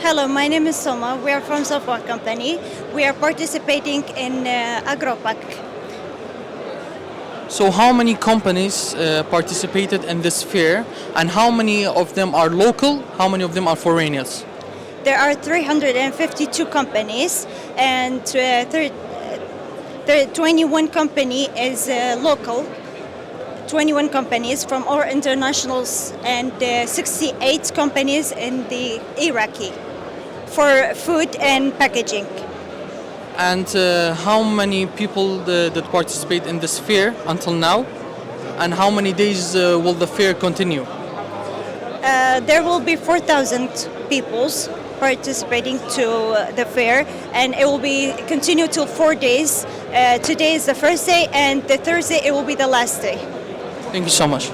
Hello, my name is Soma. We are from Safwan Company. We are participating in AgroPack. So, how many companies participated in this fair, and how many of them are local? How many of them are foreigners? There are 352 companies, and 21 company is local. 21 companies from our internationals and 68 companies in the Iraqi for food and packaging. And how many people that participate in this fair until now? And how many days will the fair continue? There will be 4,000 peoples participating to the fair, and it will be continue till 4 days. Today is the first day, and the Thursday it will be the last day. Thank you so much.